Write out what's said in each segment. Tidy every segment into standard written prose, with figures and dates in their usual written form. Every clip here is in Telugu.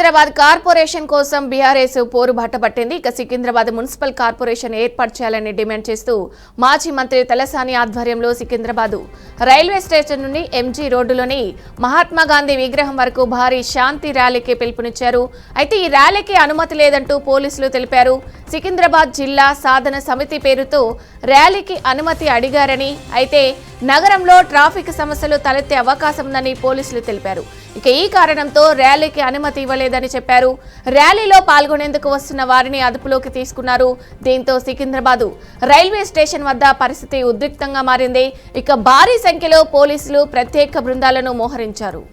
సికింద్రాబాద్ కార్పొరేషన్ కోసం బీఆర్ఎస్ పోరు బట్టబట్టింది. ఇక సికింద్రాబాద్ మున్సిపల్ కార్పొరేషన్ ఏర్పాటు చేయాలని డిమాండ్ చేస్తూ మాజీ మంత్రి తలసాని ఆధ్వర్యంలో సికింద్రాబాద్ రైల్వే స్టేషన్ నుండి ఎంజీ రోడ్డులోని మహాత్మా గాంధీ విగ్రహం వరకు భారీ శాంతి ర్యాలీకి పిలుపునిచ్చారు. అయితే ఈ ర్యాలీకి అనుమతి లేదంటూ పోలీసులు తెలిపారు. సికింద్రాబాద్ జిల్లా సాధన సమితి పేరుతో ర్యాలీకి అనుమతి అడిగారని, అయితే నగరంలో ట్రాఫిక్ సమస్యలు తలెత్తే అవకాశం ఉందని పోలీసులు తెలిపారు. ఇక ఈ కారణంతో ర్యాలీకి అనుమతి ఇవ్వలేదని చెప్పారు. ర్యాలీలో పాల్గొనేందుకు వస్తున్న వారిని అదుపులోకి తీసుకున్నారు. దీంతో సికింద్రాబాద్ రైల్వే స్టేషన్ వద్ద పరిస్థితి ఉద్రిక్తంగా మారింది. ఇక భారీ సంఖ్యలో పోలీసులు ప్రత్యేక బృందాలను మోహరించారు.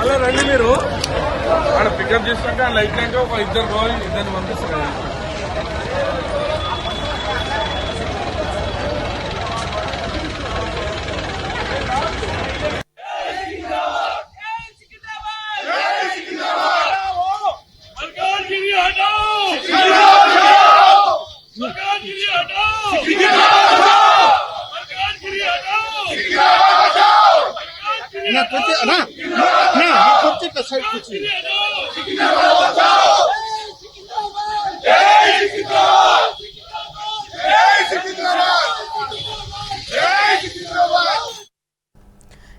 అలా రండి మీరు అక్కడ పికప్ చేసుకుంటే లైట్ లైన్ ఒక ఇద్దరు రోజు ఇద్దరిని పంపిస్తారు.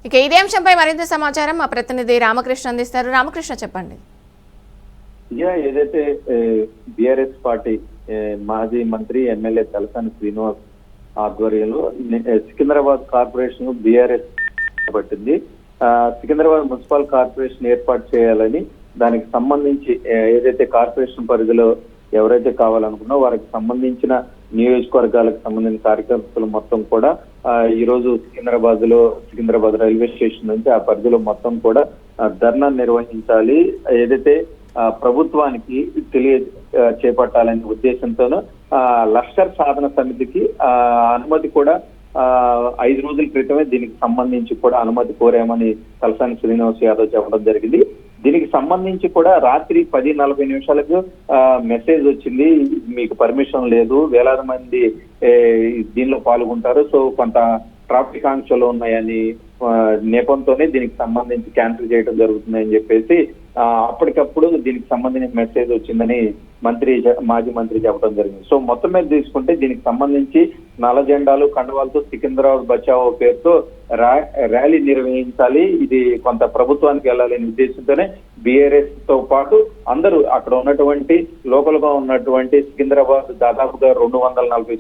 ఇక ఇదే అంశంపై మరింత సమాచారం మా ప్రతినిధి రామకృష్ణ అందిస్తారు. రామకృష్ణ, చెప్పండి. ఏదైతే బీఆర్ఎస్ పార్టీ మాజీ మంత్రి ఎమ్మెల్యే తలసాని శ్రీనివాస్ ఆధ్వర్యంలో సికింద్రాబాద్ కార్పొరేషన్ బీఆర్ఎస్ పట్టింది. సికింద్రాబాద్ మున్సిపల్ కార్పొరేషన్ ఏర్పాటు చేయాలని, దానికి సంబంధించి ఏదైతే కార్పొరేషన్ పరిధిలో ఎవరైతే కావాలనుకున్నా వారికి సంబంధించిన నియోజకవర్గాలకు సంబంధించిన కార్యకర్తలు మొత్తం కూడా ఈ రోజు సికింద్రాబాద్ రైల్వే స్టేషన్ నుంచి ఆ పరిధిలో మొత్తం కూడా ధర్నా నిర్వహించాలి, ఏదైతే ప్రభుత్వానికి చేపట్టాలనే ఉద్దేశంతోనూ లష్కర్ సాధన సమితికి అనుమతి కూడా 5 రోజుల క్రితమే దీనికి సంబంధించి కూడా అనుమతి కోరామని తలసాని శ్రీనివాస్ యాదవ్ చెప్పడం జరిగింది. దీనికి సంబంధించి కూడా రాత్రి 10:40 మెసేజ్ వచ్చింది, మీకు పర్మిషన్ లేదు, వేలాది మంది దీనిలో పాల్గొంటారు, సో కొంత ట్రాఫిక్ ఆంక్షలు ఉన్నాయని నేపథ్యంతోనే దీనికి సంబంధించి క్యాన్సిల్ చేయడం జరుగుతుందని చెప్పేసి అప్పటికప్పుడు దీనికి సంబంధించిన మెసేజ్ వచ్చిందని మాజీ మంత్రి చెప్పడం జరిగింది. సో మొత్తం మీద తీసుకుంటే దీనికి సంబంధించి నల్ల జెండాలు కండువాలతో సికింద్రాబాద్ బచావో పేరుతో ర్యాలీ నిర్వహించాలి, ఇది కొంత ప్రభుత్వానికి వెళ్ళాలనే ఉద్దేశంతోనే బీఆర్ఎస్ తో పాటు అందరూ అక్కడ ఉన్నటువంటి లోకల్ గా ఉన్నటువంటి సికింద్రాబాద్ దాదాపుగా 220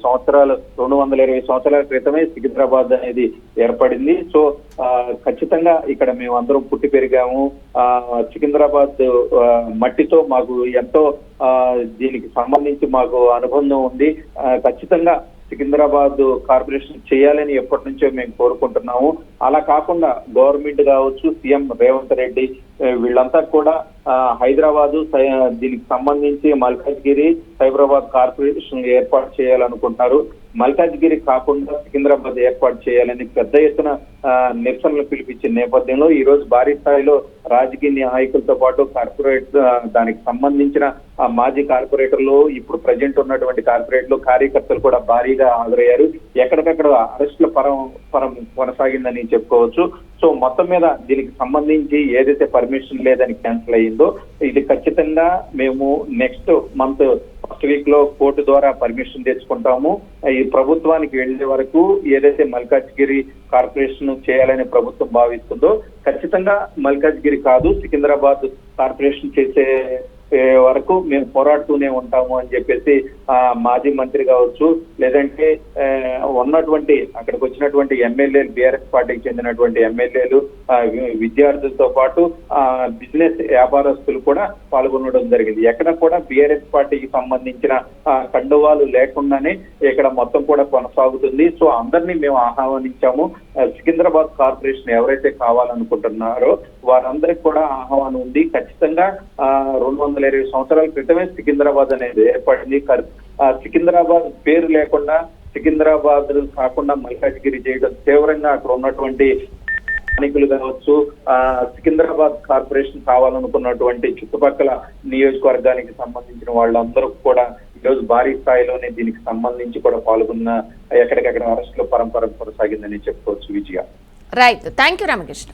సంవత్సరాల క్రితమే సికింద్రాబాద్ అనేది ఏర్పడింది. సో ఖచ్చితంగా ఇక్కడ మేము అందరం పుట్టి పెరిగాము, సికింద్రాబాద్ మట్టితో మాకు ఎంతో దీనికి సంబంధించి మాకు అనుబంధం ఉంది, ఖచ్చితంగా సికింద్రాబాద్ కార్పొరేషన్ చేయాలని ఎప్పటి నుంచో మేము కోరుకుంటున్నాము. అలా కాకుండా గవర్నమెంట్ కావచ్చు, సీఎం రేవంత్ రెడ్డి వీళ్ళంతా కూడా హైదరాబాదు దీనికి సంబంధించి మల్కాజ్గిరి సైబరాబాద్ కార్పొరేషన్ ఏర్పాటు చేయాలనుకుంటున్నారు. మల్కాజ్గిరి కాకుండా సికింద్రాబాద్ ఏర్పాటు చేయాలని పెద్ద ఎత్తున నిరసనలు పిలిపించిన నేపథ్యంలో ఈ రోజు భారీ స్థాయిలో రాజకీయ నాయకులతో పాటు కార్పొరేట్ దానికి సంబంధించిన మాజీ కార్పొరేటర్లు, ఇప్పుడు ప్రజెంట్ ఉన్నటువంటి కార్పొరేటర్లు, కార్యకర్తలు కూడా భారీగా హాజరయ్యారు. ఎక్కడికక్కడ అరెస్టుల పరం కొనసాగిందని చెప్పుకోవచ్చు. సో మొత్తం మీద దీనికి సంబంధించి ఏదైతే పర్మిషన్ లేదని క్యాన్సిల్ అయ్యిందో ఇది ఖచ్చితంగా మేము నెక్స్ట్ మంత్ ఫస్ట్ వీక్ లో కోర్టు ద్వారా పర్మిషన్ తెచ్చుకుంటాము. ఈ ప్రభుత్వానికి వెళ్లే వరకు ఏదైతే మల్కాజ్గిరి కార్పొరేషన్ చేయాలని ప్రభుత్వం భావిస్తుందో ఖచ్చితంగా మల్కాజ్గిరి కాదు సికింద్రాబాద్ కార్పొరేషన్ చేసే వరకు మేము పోరాడుతూనే ఉంటాము అని చెప్పేసి మాజీ మంత్రి కావచ్చు, లేదంటే ఉన్నటువంటి అక్కడికి వచ్చినటువంటి ఎమ్మెల్యేలు, బీఆర్ఎస్ పార్టీకి చెందినటువంటి ఎమ్మెల్యేలు, విద్యార్థులతో పాటు బిజినెస్ వ్యాపారస్తులు కూడా పాల్గొనడం జరిగింది. ఎక్కడ కూడా బీఆర్ఎస్ పార్టీకి సంబంధించిన కండువాలు లేకుండానే ఇక్కడ మొత్తం కూడా కొనసాగుతుంది. సో అందరినీ మేము ఆహ్వానించాము. సికింద్రాబాద్ కార్పొరేషన్ ఎవరైతే కావాలనుకుంటున్నారో వారందరికి కూడా ఆహ్వానం ఉంది. ఖచ్చితంగా 220 సంవత్సరాల క్రితమే సికింద్రాబాద్ అనేది ఏర్పడింది. సికింద్రాబాద్ పేరు లేకుండా సికింద్రాబాద్ కాకుండా మల్కాజ్గిరి చేయడం తీవ్రంగా అక్కడ ఉన్నటువంటి స్థానికులు కావచ్చు, సికింద్రాబాద్ కార్పొరేషన్ కావాలనుకున్నటువంటి చుట్టుపక్కల నియోజకవర్గానికి సంబంధించిన వాళ్ళందరూ కూడా ఈరోజు భారీ స్థాయిలోనే దీనికి సంబంధించి కూడా పాల్గొన్న ఎక్కడికక్కడ అరెస్టుల పరంపర కొనసాగిందని చెప్పుకోవచ్చు. Vijaya. Right, thank you Ramakrishna.